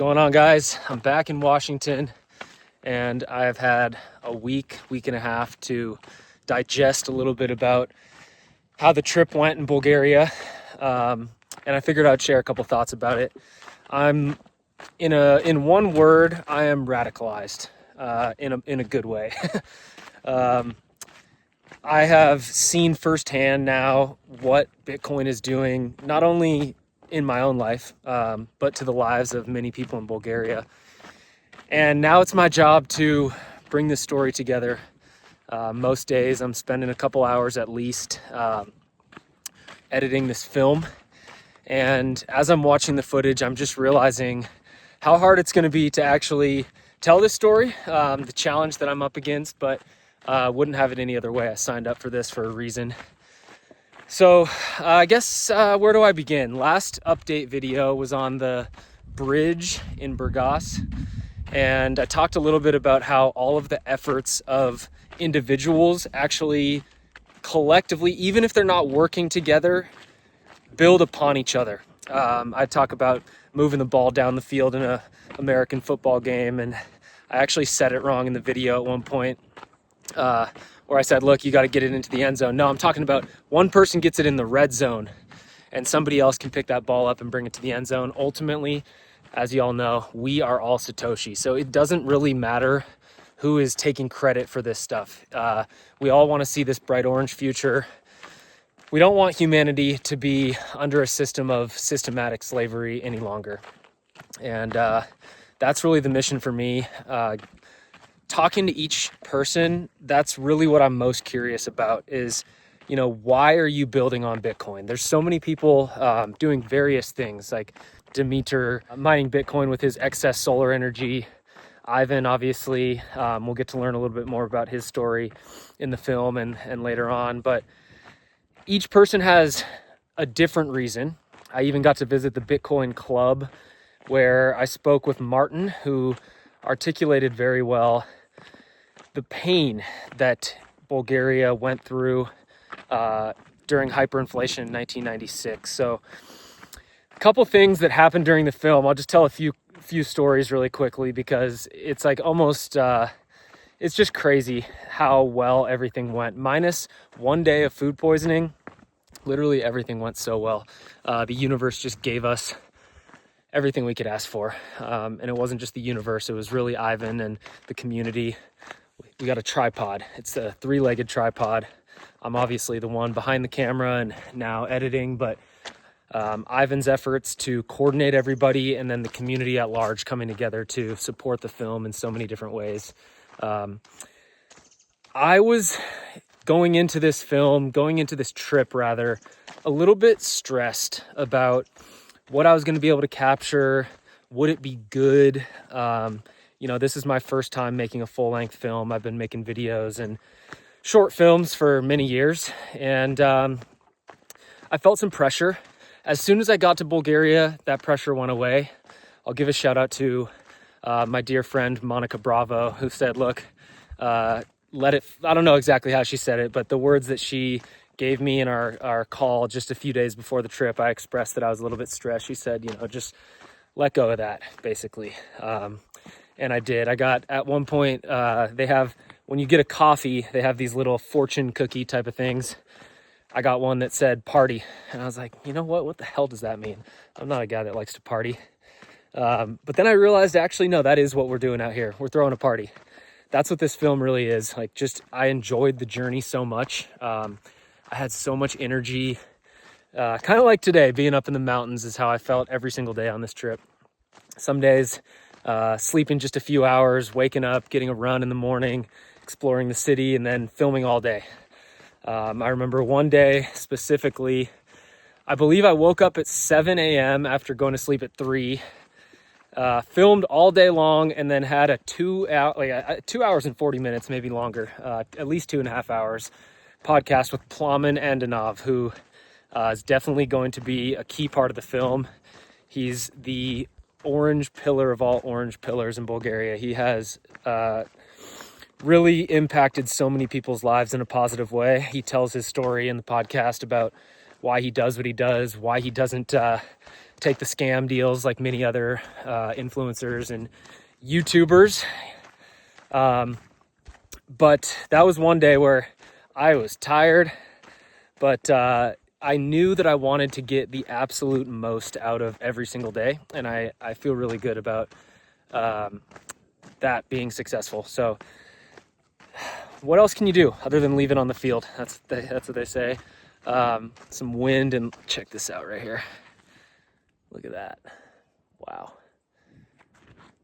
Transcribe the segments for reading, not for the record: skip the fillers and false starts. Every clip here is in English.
going on, guys? I'm back in Washington, and I've had a week and a half to digest a little bit about how the trip went in Bulgaria, and I figured I'd share a couple thoughts about it. I'm in one word, I am radicalized in a good way. I have seen firsthand now what Bitcoin is doing, not only in my own life, but to the lives of many people in Bulgaria. And now it's my job to bring this story together. Most days I'm spending a couple hours at least editing this film. And as I'm watching the footage, I'm just realizing how hard it's going to be to actually tell this story, the challenge that I'm up against, but wouldn't have it any other way. I signed up for this for a reason. So I guess where do I begin? Last update video was on the bridge in Burgas, and I talked a little bit about how all of the efforts of individuals actually collectively, even if they're not working together, build upon each other. I talk about moving the ball down the field in an American football game, and I actually said it wrong in the video at one point. Where I said, look, you got to get it into the end zone. No, I'm talking about one person gets it in the red zone and somebody else can pick that ball up and bring it to the end zone. Ultimately, as you all know, we are all Satoshi. So it doesn't really matter who is taking credit for this stuff. We all want to see this bright orange future. We don't want humanity to be under a system of systematic slavery any longer. And that's really the mission for me. Talking to each person, that's really what I'm most curious about is, why are you building on Bitcoin? There's so many people doing various things, like Demeter mining Bitcoin with his excess solar energy. Ivan, obviously, we'll get to learn a little bit more about his story in the film and later on. But each person has a different reason. I even got to visit the Bitcoin Club, where I spoke with Martin, who articulated very well the pain that Bulgaria went through during hyperinflation in 1996. So a couple things that happened during the film. I'll just tell a few stories really quickly because it's like almost, it's just crazy how well everything went. Minus one day of food poisoning, literally everything went so well. The universe just gave us everything we could ask for. And it wasn't just the universe, it was really Ivan and the community. We got a tripod. It's a 3-legged tripod. I'm obviously the one behind the camera and now editing, but Ivan's efforts to coordinate everybody and then the community at large coming together to support the film in so many different ways. I was going into this trip rather, a little bit stressed about what I was going to be able to capture. Would it be good? This is my first time making a full-length film. I've been making videos and short films for many years, and I felt some pressure. As soon as I got to Bulgaria, that pressure went away. I'll give a shout out to my dear friend Monica Bravo, who said, look, I don't know exactly how she said it, but the words that she gave me in our call just a few days before the trip, I expressed that I was a little bit stressed. She said, just let go of that, basically. And I did. I got, at one point, when you get a coffee, they have these little fortune cookie type of things. I got one that said party. And I was like, you know what? What the hell does that mean? I'm not a guy that likes to party. But then I realized, actually, no, that is what we're doing out here. We're throwing a party. That's what this film really is. I enjoyed the journey so much. I had so much energy. Kind of like today, being up in the mountains is how I felt every single day on this trip. Some days, sleeping just a few hours, waking up, getting a run in the morning, exploring the city, and then filming all day. I remember one day specifically, I believe I woke up at 7 a.m. after going to sleep at 3, filmed all day long, and then had a 2 hours and 40 minutes, maybe longer, at least 2.5 hours podcast with Plamen Andanov, who is definitely going to be a key part of the film. He's the orange pillar of all orange pillars in Bulgaria. He has really impacted so many people's lives in a positive way. He tells his story in the podcast about why he does what he does, why he doesn't take the scam deals like many other influencers and YouTubers. But that was one day where I was tired, but I knew that I wanted to get the absolute most out of every single day, and I feel really good about that being successful. So what else can you do other than leave it on the field? That's what they say. Some wind, and check this out right here. Look at that. Wow.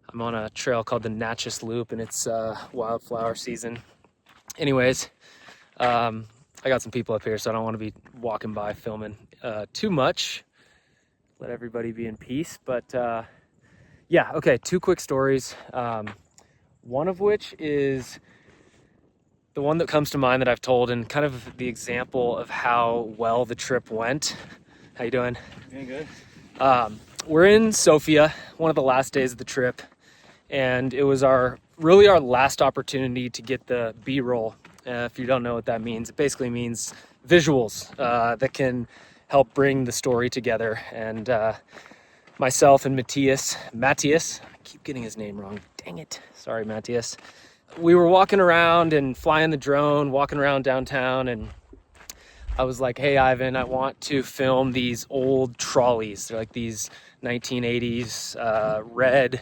I'm on a trail called the Natchez Loop, and it's wildflower season. Anyways, I got some people up here, so I don't want to be walking by filming too much. Let everybody be in peace. But yeah, okay, 2 quick stories. One of which is the one that comes to mind that I've told, and kind of the example of how well the trip went. How you doing? Doing good. We're in Sofia, one of the last days of the trip, and it was our last opportunity to get the B-roll. If you don't know what that means, it basically means visuals that can help bring the story together. And myself and Matthias, I keep getting his name wrong. Dang it. Sorry, Matthias. We were walking around and flying the drone, walking around downtown, and I was like, hey, Ivan, I want to film these old trolleys. They're like these 1980s red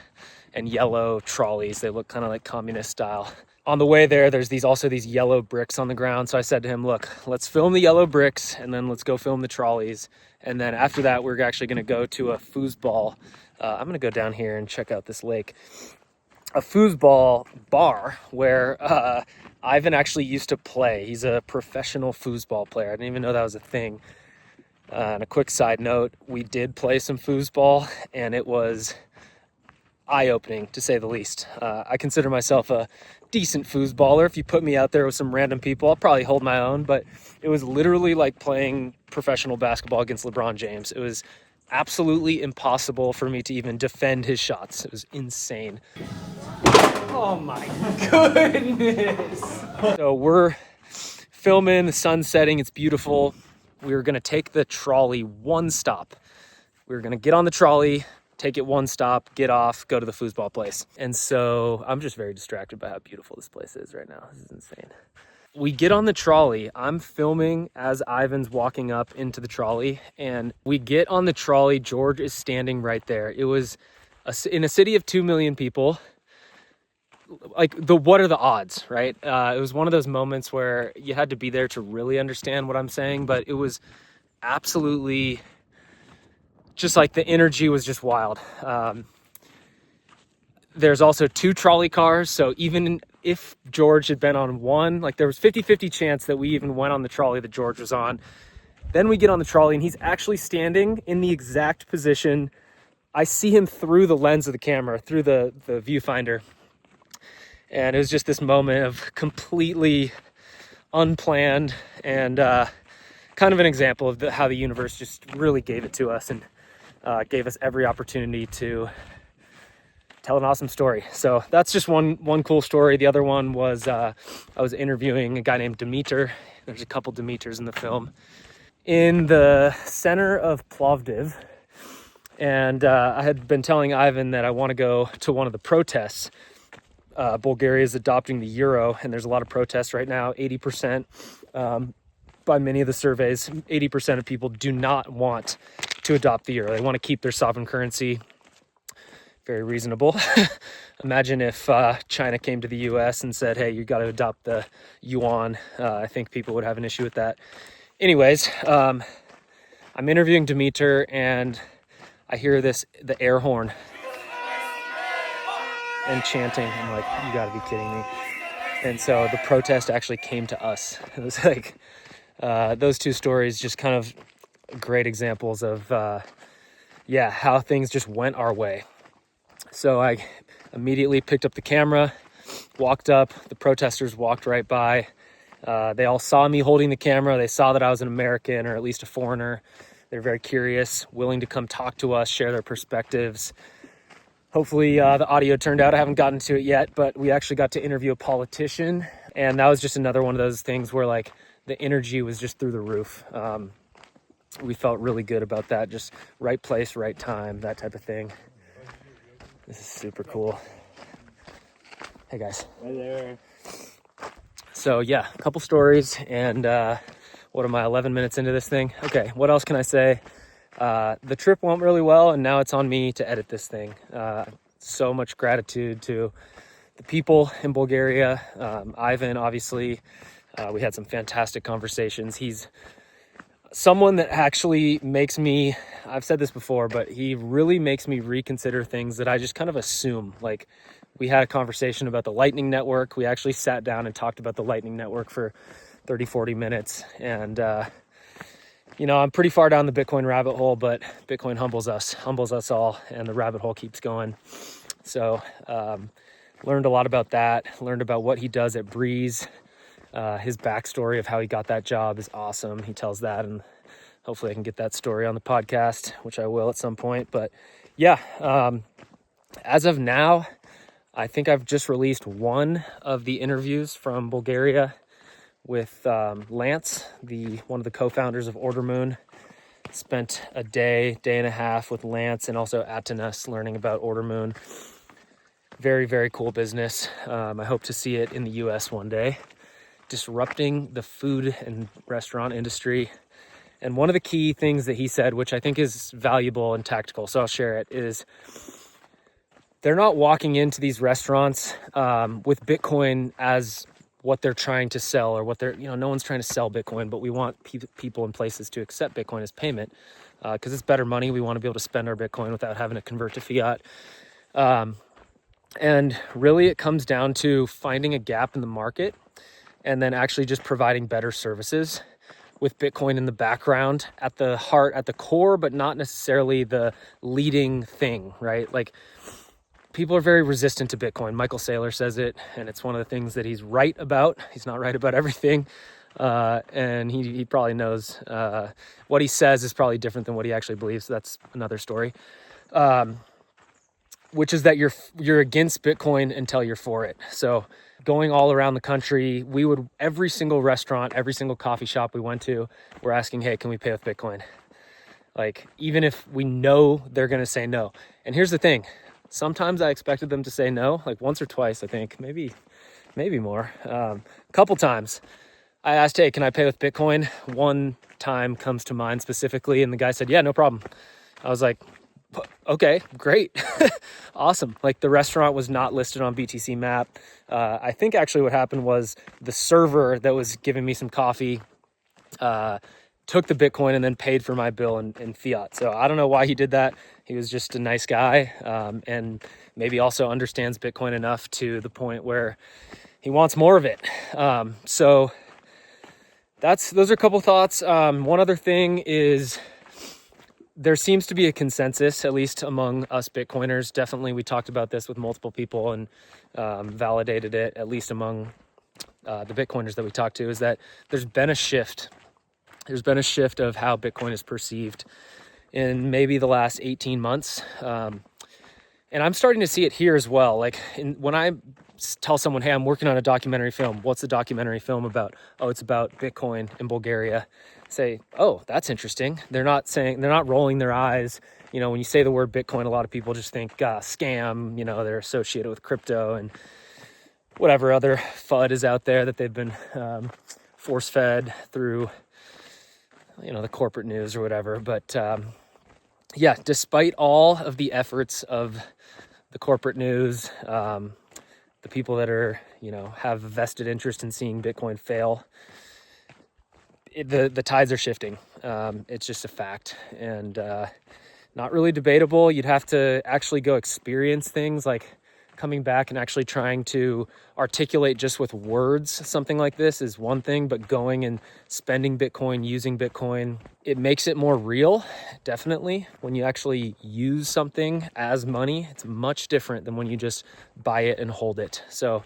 and yellow trolleys. They look kind of like communist style. On the way there, there's also these yellow bricks on the ground. So I said to him, look, let's film the yellow bricks, and then let's go film the trolleys. And then after that, we're actually going to go to a foosball. I'm going to go down here and check out this lake. A foosball bar where Ivan actually used to play. He's a professional foosball player. I didn't even know that was a thing. And a quick side note, we did play some foosball, and it was eye-opening, to say the least. I consider myself a decent foosballer. If you put me out there with some random people, I'll probably hold my own, but it was literally like playing professional basketball against LeBron James. It was absolutely impossible for me to even defend his shots. It was insane. Oh my goodness. So we're filming, the sun's setting, it's beautiful. We were gonna take the trolley one stop. We were gonna get on the trolley, take it one stop, get off, go to the foosball place. And so I'm just very distracted by how beautiful this place is right now. This is insane. We get on the trolley. I'm filming as Ivan's walking up into the trolley, and we get on the trolley. George is standing right there. It was in a city of 2 million people. Like, what are the odds, right? It was one of those moments where you had to be there to really understand what I'm saying, but it was absolutely just like the energy was just wild. There's also 2 trolley cars, so even if George had been on one, like there was 50-50 chance that we even went on the trolley that George was on. Then we get on the trolley and he's actually standing in the exact position. I see him through the lens of the camera, through the viewfinder. And it was just this moment of completely unplanned and kind of an example of how the universe just really gave it to us and gave us every opportunity to tell an awesome story. So that's just one cool story. The other one was I was interviewing a guy named Demeter. There's a couple Demeters in the film. In the center of Plovdiv. And I had been telling Ivan that I want to go to one of the protests. Bulgaria is adopting the euro, and there's a lot of protests right now. 80%, by many of the surveys, 80% of people do not want to adopt the euro. They want to keep their sovereign currency. Very reasonable. Imagine if China came to the US and said, hey, you got to adopt the yuan. I think people would have an issue with that. Anyways, I'm interviewing Demeter, and I hear the air horn and chanting. I'm like, you gotta be kidding me. And so the protest actually came to us. It was like, those 2 stories just kind of great examples of, how things just went our way. So I immediately picked up the camera, walked up, the protesters walked right by. They all saw me holding the camera. They saw that I was an American, or at least a foreigner. They're very curious, willing to come talk to us, share their perspectives. Hopefully the audio turned out. I haven't gotten to it yet, but we actually got to interview a politician. And that was just another one of those things where like the energy was just through the roof. we felt really good about that. Just right place, right time, that type of thing. This is super cool. Hey guys. Hi there. So yeah, a couple stories, and what am I, 11 minutes into this thing? Okay, what else can I say? The trip went really well, and now it's on me to edit this thing. So much gratitude to the people in Bulgaria. Ivan, obviously, we had some fantastic conversations. He's someone that actually makes me, I've said this before, but he really makes me reconsider things that I just kind of assume. Like, we had a conversation about the Lightning Network. We actually sat down and talked about the Lightning Network for 30, 40 minutes. And, I'm pretty far down the Bitcoin rabbit hole, but Bitcoin humbles us all, and the rabbit hole keeps going. So, learned a lot about that, learned about what he does at Breeze. His backstory of how he got that job is awesome. He tells that, and hopefully I can get that story on the podcast, which I will at some point. But yeah, as of now, I think I've just released one of the interviews from Bulgaria with Lance, one of the co-founders of Ordermoon. Spent a day and a half with Lance and also Atanas learning about Ordermoon. Very, very cool business. I hope to see it in the US one day. Disrupting the food and restaurant industry. And one of the key things that he said, which I think is valuable and tactical, so I'll share it, is they're not walking into these restaurants with Bitcoin as what they're trying to sell, or what they're, no one's trying to sell Bitcoin, but we want people in places to accept Bitcoin as payment because it's better money. We want to be able to spend our Bitcoin without having to convert to fiat. And really it comes down to finding a gap in the market and then actually just providing better services with Bitcoin in the background at the heart, at the core, but not necessarily the leading thing, right? Like, people are very resistant to Bitcoin. Michael Saylor says it, and it's one of the things that he's right about. He's not right about everything. And he probably knows what he says is probably different than what he actually believes. That's another story. Which is that you're against Bitcoin until you're for it. So going all around the country, every single restaurant, every single coffee shop we went to, we're asking, hey, can we pay with Bitcoin? Like, even if we know they're going to say no. And here's the thing. Sometimes I expected them to say no, like once or twice, I think, maybe more. A couple times I asked, hey, can I pay with Bitcoin? One time comes to mind specifically, and the guy said, yeah, no problem. I was like, okay, great. Awesome. Like, the restaurant was not listed on BTC Map. I think actually what happened was the server that was giving me some coffee took the Bitcoin and then paid for my bill in fiat. So I don't know why he did that. He was just a nice guy, and maybe also understands Bitcoin enough to the point where he wants more of it. So those are a couple thoughts. One other thing is, there seems to be a consensus, at least among us Bitcoiners. Definitely, we talked about this with multiple people and validated it, at least among the Bitcoiners that we talked to, is that there's been a shift. There's been a shift of how Bitcoin is perceived in maybe the last 18 months. And I'm starting to see it here as well. Like, when I tell someone, hey, I'm working on a documentary film. What's the documentary film about? Oh, it's about Bitcoin in Bulgaria. Say, oh, that's interesting. They're not rolling their eyes. When you say the word Bitcoin, a lot of people just think scam. They're associated with crypto and whatever other FUD is out there that they've been force fed through, the corporate news or whatever. But yeah, despite all of the efforts of the corporate news, the people that are, have a vested interest in seeing Bitcoin fail, the tides are shifting. It's just a fact, and not really debatable. You'd have to actually go experience things, like coming back and actually trying to articulate just with words something like this is one thing, but going and spending Bitcoin, using Bitcoin, it makes it more real. Definitely, when you actually use something as money, it's much different than when you just buy it and hold it. So,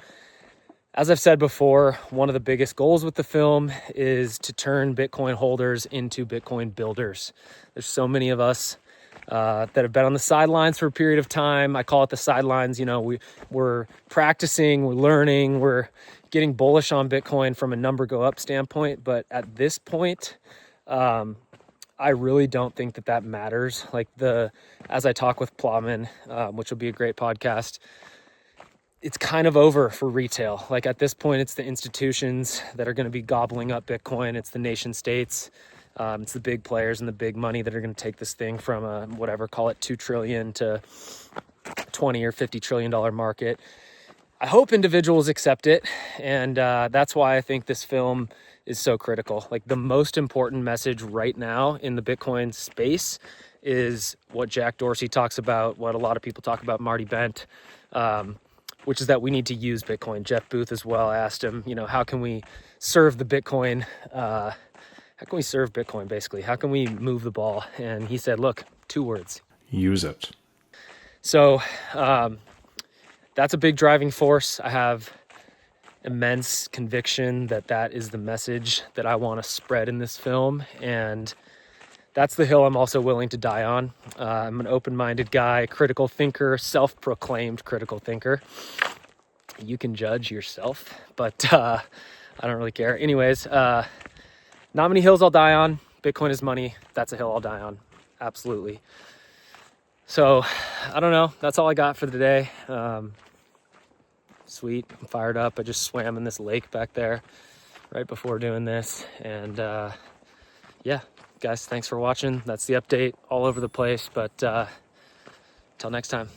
as I've said before, one of the biggest goals with the film is to turn Bitcoin holders into Bitcoin builders. There's so many of us that have been on the sidelines for a period of time. I call it the sidelines. We're practicing, we're learning, we're getting bullish on Bitcoin from a number go up standpoint. But at this point, I really don't think that matters. Like as I talk with Plowman, which will be a great podcast, it's kind of over for retail. Like at this point, it's the institutions that are going to be gobbling up Bitcoin. It's the nation states. It's the big players and the big money that are going to take this thing from call it 2 trillion to 20 or 50 trillion dollar market. I hope individuals accept it. And that's why I think this film is so critical. Like the most important message right now in the Bitcoin space is what Jack Dorsey talks about, what a lot of people talk about, Marty Bent, which is that we need to use Bitcoin. Jeff Booth as well asked him, how can we serve the Bitcoin? How can we serve Bitcoin, basically? How can we move the ball? And he said, look, 2 words. Use it. So that's a big driving force. I have immense conviction that is the message that I want to spread in this film. And that's the hill I'm also willing to die on. I'm an open-minded guy, critical thinker, self-proclaimed critical thinker. You can judge yourself, but I don't really care. Anyways, not many hills I'll die on. Bitcoin is money. That's a hill I'll die on. Absolutely. So I don't know. That's all I got for today. Sweet. I'm fired up. I just swam in this lake back there right before doing this. And yeah, guys, thanks for watching. That's the update all over the place. But till next time.